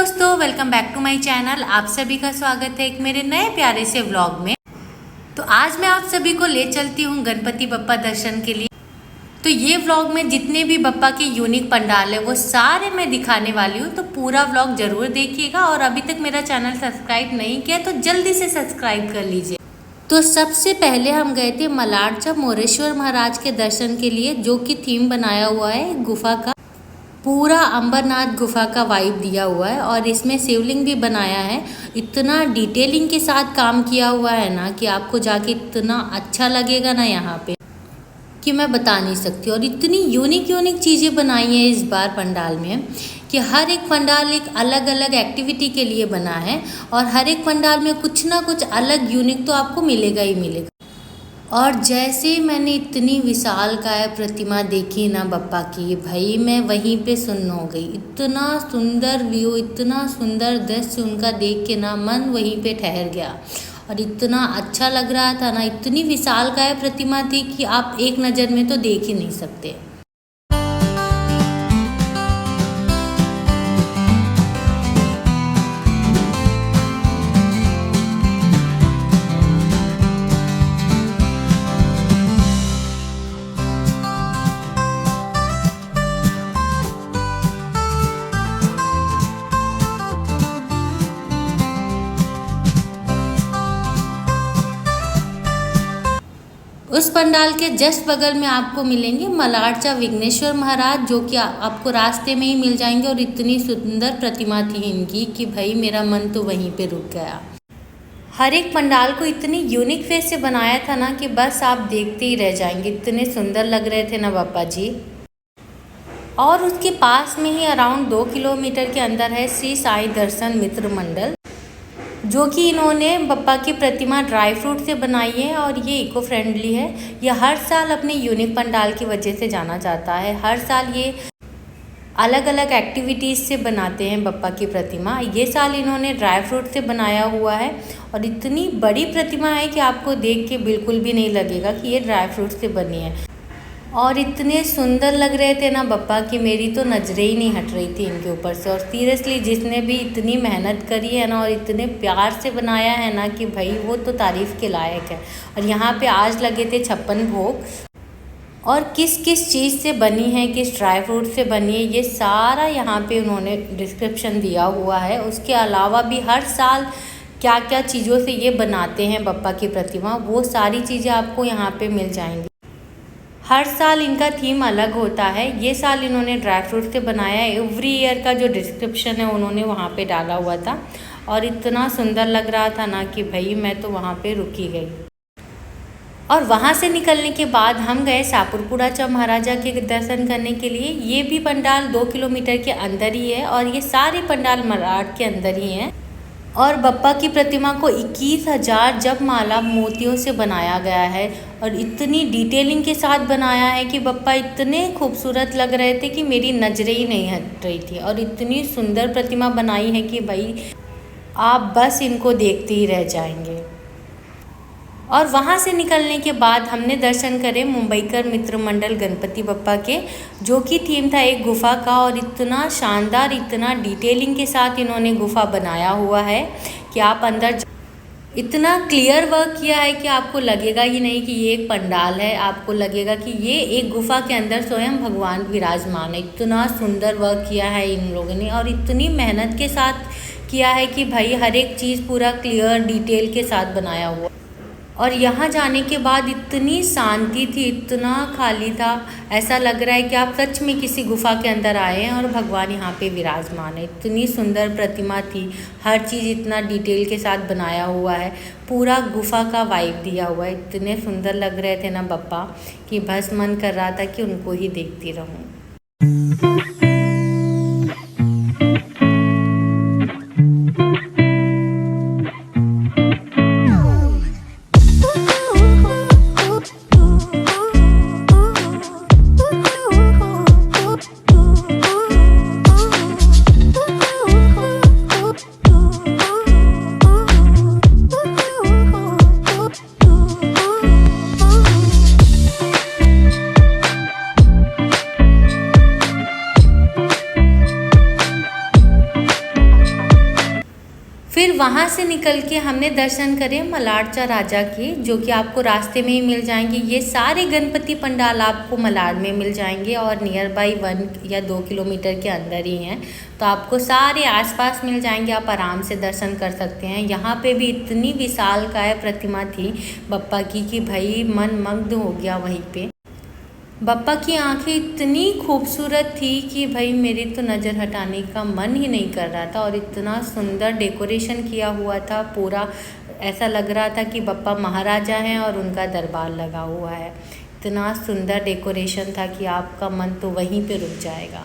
दोस्तों, welcome back to my channel. आप सभी का स्वागत है एक मेरे नए प्यारे से व्लॉग में। तो आज मैं आप सभी को ले चलती हूँ गणपति बप्पा दर्शन के लिए। तो ये व्लॉग में जितने भी बप्पा के यूनिक पंडाल है वो सारे मैं दिखाने वाली हूँ। तो पूरा व्लॉग जरूर देखिएगा और अभी तक मेरा चैनल सब्सक्राइब नहीं किया तो जल्दी से सब्सक्राइब कर लीजिए। तो सबसे पहले हम गए थे मलाड मोरेश्वर महाराज के दर्शन के लिए, जो कि थीम बनाया हुआ है गुफा का। पूरा अंबरनाथ गुफा का वाइब दिया हुआ है और इसमें शिवलिंग भी बनाया है। इतना डिटेलिंग के साथ काम किया हुआ है ना कि आपको जाके इतना अच्छा लगेगा ना यहाँ पे कि मैं बता नहीं सकती। और इतनी यूनिक चीज़ें बनाई हैं इस बार पंडाल में कि हर एक पंडाल एक अलग अलग एक्टिविटी के लिए बना है और हर एक पंडाल में कुछ ना कुछ अलग यूनिक तो आपको मिलेगा ही मिलेगा। और जैसे ही मैंने इतनी विशालकाय प्रतिमा देखी ना बप्पा की, भाई मैं वहीं पे सुन्न हो गई। इतना सुंदर व्यू, इतना सुंदर दृश्य उनका देख के ना मन वहीं पे ठहर गया और इतना अच्छा लग रहा था ना। इतनी विशालकाय प्रतिमा थी कि आप एक नज़र में तो देख ही नहीं सकते। उस पंडाल के जस्ट बगल में आपको मिलेंगे मलाड विघ्नेश्वर महाराज, जो कि आपको रास्ते में ही मिल जाएंगे। और इतनी सुंदर प्रतिमा थी इनकी कि भाई मेरा मन तो वहीं पे रुक गया। हर एक पंडाल को इतनी यूनिक वे से बनाया था ना कि बस आप देखते ही रह जाएंगे। इतने सुंदर लग रहे थे ना बप्पा जी। और उसके पास में ही अराउंड 2 किलोमीटर के अंदर है श्री साई दर्शन मित्र मंडल, जो कि इन्होंने बप्पा की प्रतिमा ड्राई फ्रूट से बनाई है और ये इको फ्रेंडली है। ये हर साल अपने यूनिक पंडाल की वजह से जाना जाता है। हर साल ये अलग अलग एक्टिविटीज़ से बनाते हैं बप्पा की प्रतिमा। ये साल इन्होंने ड्राई फ्रूट से बनाया हुआ है और इतनी बड़ी प्रतिमा है कि आपको देख के बिल्कुल भी नहीं लगेगा कि ये ड्राई फ्रूट से बनी है। और इतने सुंदर लग रहे थे ना बप्पा की मेरी तो नज़रें ही नहीं हट रही थी इनके ऊपर से। और सीरियसली जिसने भी इतनी मेहनत करी है ना और इतने प्यार से बनाया है ना कि भाई वो तो तारीफ़ के लायक है। और यहाँ पे आज लगे थे 56 भोग। और किस किस चीज़ से बनी है, किस ड्राई फ्रूट से बनी है, ये सारा यहाँ पे उन्होंने डिस्क्रिप्शन दिया हुआ है। उसके अलावा भी हर साल क्या क्या चीज़ों से ये बनाते हैं बप्पा की प्रतिमा, वो सारी चीज़ें आपको यहाँ पे मिल जाएंगी। हर साल इनका थीम अलग होता है। ये साल इन्होंने ड्राई फ्रूट से बनाया है। एवरी ईयर का जो डिस्क्रिप्शन है उन्होंने वहाँ पे डाला हुआ था और इतना सुंदर लग रहा था ना कि भाई मैं तो वहाँ पे रुकी गई। और वहाँ से निकलने के बाद हम गए शाहपुरपुरा महाराजा के दर्शन करने के लिए। ये भी पंडाल 2 किलोमीटर के अंदर ही है और ये सारे पंडाल मलाड के अंदर ही हैं। और बप्पा की प्रतिमा को 21,000 जपमाला मोतियों से बनाया गया है और इतनी डिटेलिंग के साथ बनाया है कि बप्पा इतने खूबसूरत लग रहे थे कि मेरी नज़रें ही नहीं हट रही थी। और इतनी सुंदर प्रतिमा बनाई है कि भाई आप बस इनको देखते ही रह जाएंगे। और वहाँ से निकलने के बाद हमने दर्शन करे मुंबईकर मित्र मंडल गणपति बप्पा के, जो कि थीम था एक गुफा का। और इतना शानदार, इतना डिटेलिंग के साथ इन्होंने गुफा बनाया हुआ है कि आप अंदर इतना क्लियर वर्क किया है कि आपको लगेगा ही नहीं कि ये एक पंडाल है। आपको लगेगा कि ये एक गुफा के अंदर स्वयं भगवान विराजमान है। इतना सुंदर वर्क किया है इन लोगों ने और इतनी मेहनत के साथ किया है कि भाई हर एक चीज़ पूरा क्लियर डिटेल के साथ बनाया हुआ। और यहाँ जाने के बाद इतनी शांति थी, इतना खाली था, ऐसा लग रहा है कि आप सच में किसी गुफा के अंदर आए हैं और भगवान यहाँ पे विराजमान है। इतनी सुंदर प्रतिमा थी, हर चीज़ इतना डिटेल के साथ बनाया हुआ है, पूरा गुफा का वाइब दिया हुआ है। इतने सुंदर लग रहे थे ना बप्पा कि बस मन कर रहा था कि उनको ही देखती रहूँ। फिर वहाँ से निकल के हमने दर्शन करे मलाड़चा राजा के, जो कि आपको रास्ते में ही मिल जाएंगे। ये सारे गणपति पंडाल आपको मलाड़ में मिल जाएंगे और नियर बाई 1 या 2 किलोमीटर के अंदर ही हैं, तो आपको सारे आसपास मिल जाएंगे। आप आराम से दर्शन कर सकते हैं। यहाँ पे भी इतनी विशालकाय प्रतिमा थी बप्पा की कि भाई मन मग्न हो गया वहीं पे। बप्पा की आंखें इतनी खूबसूरत थी कि भाई मेरी तो नज़र हटाने का मन ही नहीं कर रहा था। और इतना सुंदर डेकोरेशन किया हुआ था पूरा, ऐसा लग रहा था कि बप्पा महाराजा हैं और उनका दरबार लगा हुआ है। इतना सुंदर डेकोरेशन था कि आपका मन तो वहीं पे रुक जाएगा।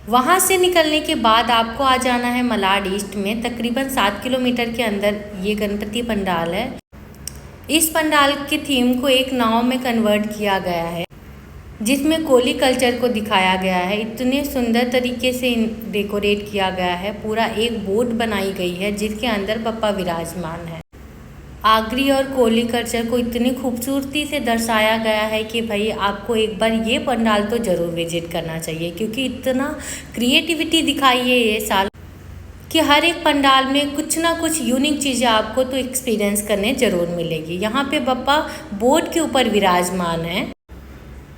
वहाँ से निकलने के बाद आपको आ जाना है मलाड ईस्ट में। तकरीबन 7 किलोमीटर के अंदर ये गणपति पंडाल है। इस पंडाल के थीम को एक नाव में कन्वर्ट किया गया है, जिसमें कोली कल्चर को दिखाया गया है। इतने सुंदर तरीके से डेकोरेट किया गया है। पूरा एक बोट बनाई गई है जिसके अंदर बप्पा विराजमान है। आगरी और कोली कल्चर को इतनी खूबसूरती से दर्शाया गया है कि भाई आपको एक बार ये पंडाल तो ज़रूर विजिट करना चाहिए, क्योंकि इतना क्रिएटिविटी दिखाई है ये साल कि हर एक पंडाल में कुछ ना कुछ यूनिक चीज़ें आपको तो एक्सपीरियंस करने ज़रूर मिलेगी। यहाँ पे बप्पा बोट के ऊपर विराजमान है,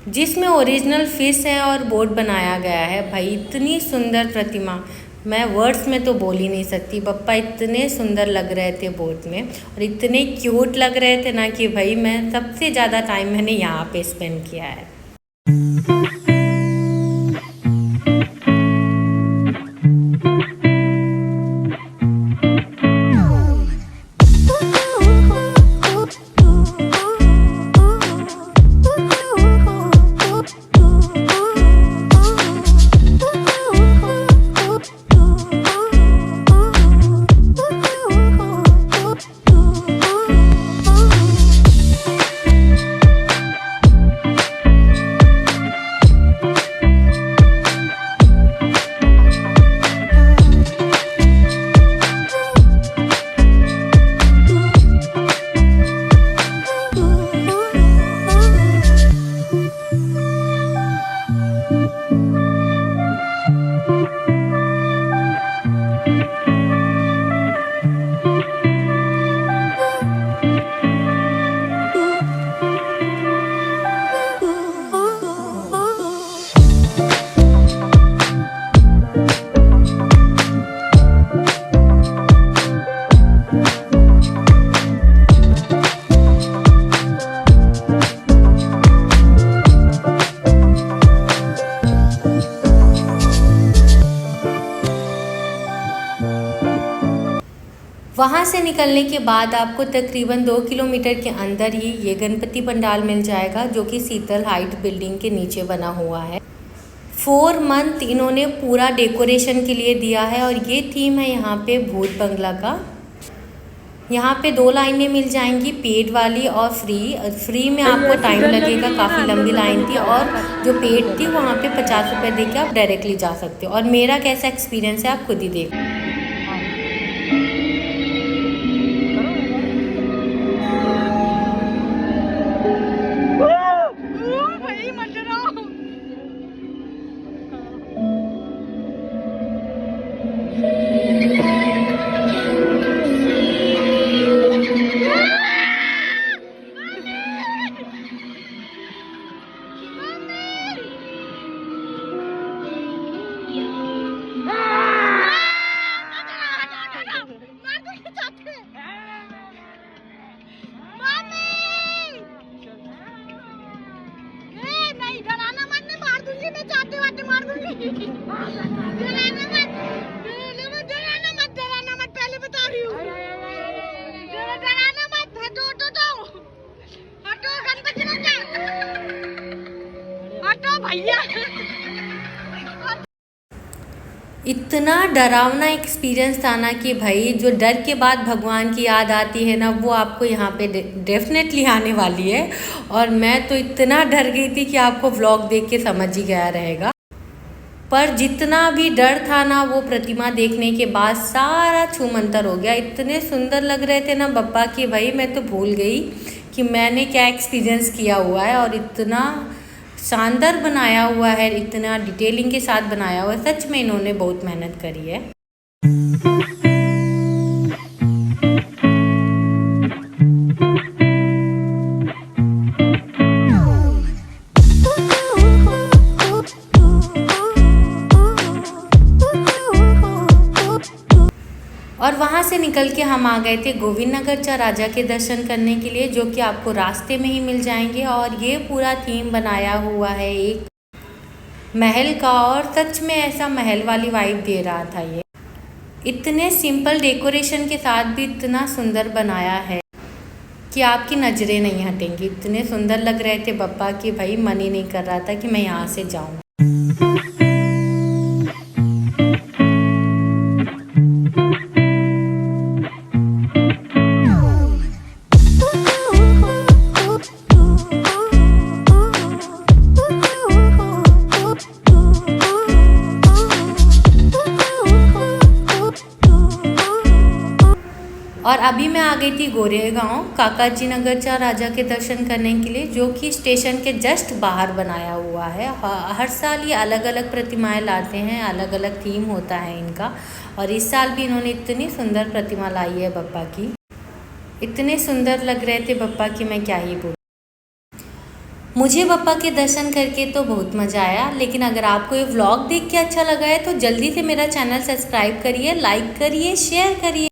जिसमें ओरिजिनल फिश है और बोट बनाया गया है। भाई इतनी सुंदर प्रतिमा, मैं वर्ड्स में तो बोल ही नहीं सकती। बप्पा इतने सुंदर लग रहे थे बोट में और इतने क्यूट लग रहे थे ना कि भाई मैं सबसे ज़्यादा टाइम मैंने यहाँ पे स्पेंड किया है। वहाँ से निकलने के बाद आपको तकरीबन 2 किलोमीटर के अंदर ही ये गणपति पंडाल मिल जाएगा, जो कि शीतल हाइट बिल्डिंग के नीचे बना हुआ है। 4 मंथ इन्होंने पूरा डेकोरेशन के लिए दिया है और ये थीम है यहाँ पे भूत बंगला का। यहाँ पे 2 लाइनें मिल जाएंगी, पेड वाली और फ्री में आपको टाइम लगेगा। काफ़ी लंबी लाइन थी और जो पेड थी वहाँ पे 50 रुपये दे के आप डायरेक्टली जा सकते हो। और मेरा कैसा एक्सपीरियंस है आप खुद ही देखो। पहले बता रही हूँ, डराना मत, हटो गणपति हटो भैया। इतना डरावना एक्सपीरियंस था ना कि भाई जो डर के बाद भगवान की याद आती है ना, वो आपको यहाँ पे डेफिनेटली आने वाली है। और मैं तो इतना डर गई थी कि आपको व्लॉग देख के समझ ही गया रहेगा। पर जितना भी डर था ना वो प्रतिमा देखने के बाद सारा छूमंतर हो गया। इतने सुंदर लग रहे थे ना बप्पा कि भाई मैं तो भूल गई कि मैंने क्या एक्सपीरियंस किया हुआ है, और इतना शानदार बनाया हुआ है, इतना डिटेलिंग के साथ बनाया हुआ है। सच में इन्होंने बहुत मेहनत करी है। और वहाँ से निकल के हम आ गए थे गोविंद नगर चा राजा के दर्शन करने के लिए, जो कि आपको रास्ते में ही मिल जाएंगे। और ये पूरा थीम बनाया हुआ है एक महल का, और सच में ऐसा महल वाली वाइब दे रहा था। ये इतने सिंपल डेकोरेशन के साथ भी इतना सुंदर बनाया है कि आपकी नज़रें नहीं हटेंगी। इतने सुंदर लग रहे थे बप्पा कि भाई मन ही नहीं कर रहा था कि मैं यहाँ से जाऊँ। और अभी मैं आ गई थी गोरेगांव काका जी नगर चा राजा के दर्शन करने के लिए, जो कि स्टेशन के जस्ट बाहर बनाया हुआ है। हर साल ये अलग अलग प्रतिमाएं लाते हैं, अलग अलग थीम होता है इनका। और इस साल भी इन्होंने इतनी सुंदर प्रतिमा लाई है बप्पा की। इतने सुंदर लग रहे थे बप्पा की मैं क्या ही बोलूं। मुझे बप्पा के दर्शन करके तो बहुत मज़ा आया। लेकिन अगर आपको ये व्लॉग देख के अच्छा लगा है तो जल्दी से मेरा चैनल सब्सक्राइब करिए, लाइक करिए, शेयर करिए।